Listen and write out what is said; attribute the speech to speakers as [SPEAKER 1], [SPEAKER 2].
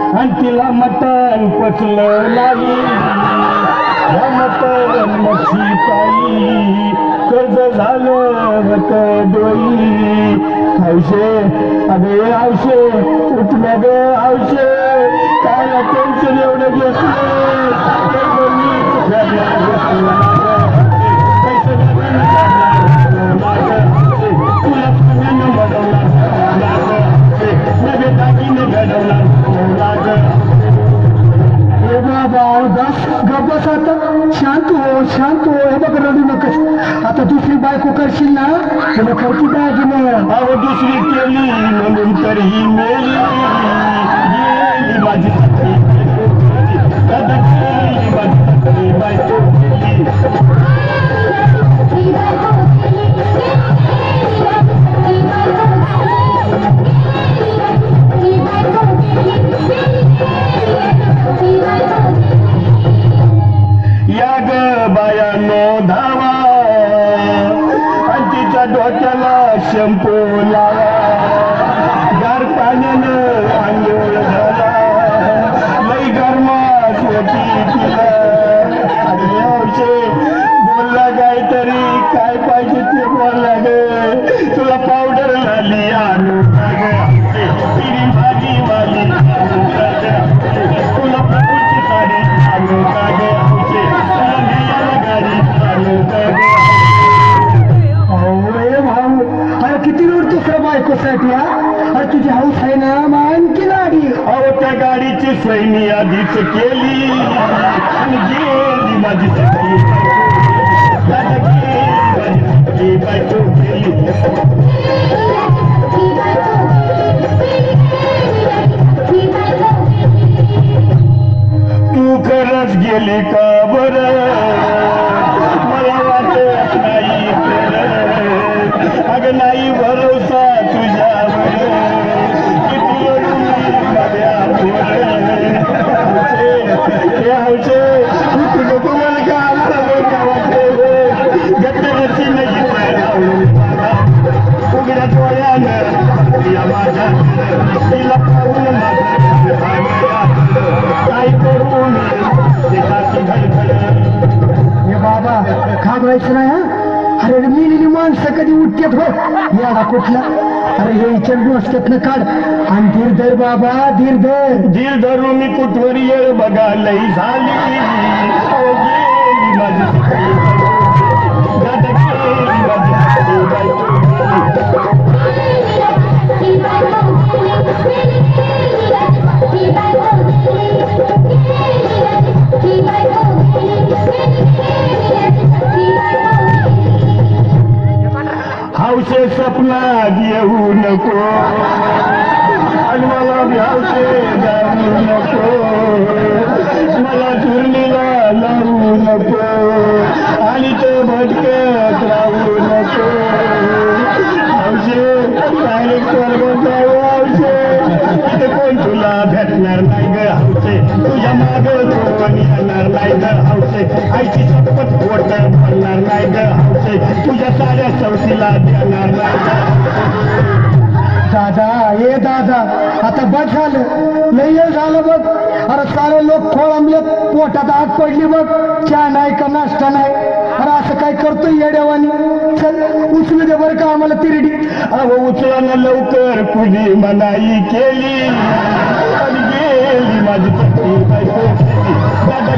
[SPEAKER 1] आणि तिला मटण पचलं नाही मटण मच्छी पायी कर्ज झालं होत डोई हौशे अगे हौशे उठल्या ग हौशे कायला टेन्शन एवढं घेतलं शांत हो हे बघ रडू नकस आता दुसरी बायको करशील ना तुला खर्ची दागिने अहो दुसरी केली म्हणून तरीही मेली गेली माझी बायको या ग बायानो धावा आणि तिच्या डोक्याला शॅम्पू लावा गार पाण्यानं आंघोळ झाला लई गरमास होती तिला अरे औषे बोलला काहीतरी काय पाहिजे ते बोलला ग तुला पावडर झाली आणू तिरी भाजी वाली तुला प्रभूची साडी आणू का ग किती रोड दुसऱ्या बायकोसाठी अरे तुझी हाऊस आहे ना आणखी गाडी अहो त्या गाडीची सोय मी आधीच केली आणि गेली माझी बायको केली तू खरंच गेली का बरं मला वाटत नाही अगं नाही भरोसा तुझ्यावर किती तुझं तुम्हाला का आम्हाला वाटते गट्टरची नाही उघड्या डोळ्यानं या माझ्या तिला पाहून काय करून हे बाबा घाबरायचं नाही हा अरे मिलेली माणसं कधी उठतात हो याडा कुठला अरे हे इचर असतात काढ आणि धीर धर बाबा धीर धरू मी कुठवर येळ बघा लई झाली हौशे सपनात येऊ नको आणि मला हौशे जाऊ नको मला चुरणीला लावू नको आणि तो भटकत राहू नको हौशे काय स्वर्ग जाऊ हौशे तिथे कोण तुला भेटणार नाही ग हौशे तुझ्या माग कोण येणार नाही ग हौशे आईची शपथ बोट बोलणार नाही ग हौशे तुझ्या साऱ्या सवतीला देणार नाही दादा ये दादा आता बस झालं लई झालं बघ अरे सारे लोक खोळंबले पोटात आग पडली बघ चहा नाही का नाश्ता नाही अरे असं काय करतोय येड्यावानी चल उचलू दे बरं का आम्हाला तिरडी अहो उचलानं लवकर कुणी मनाई केली आणि गेली माझी बायको दादा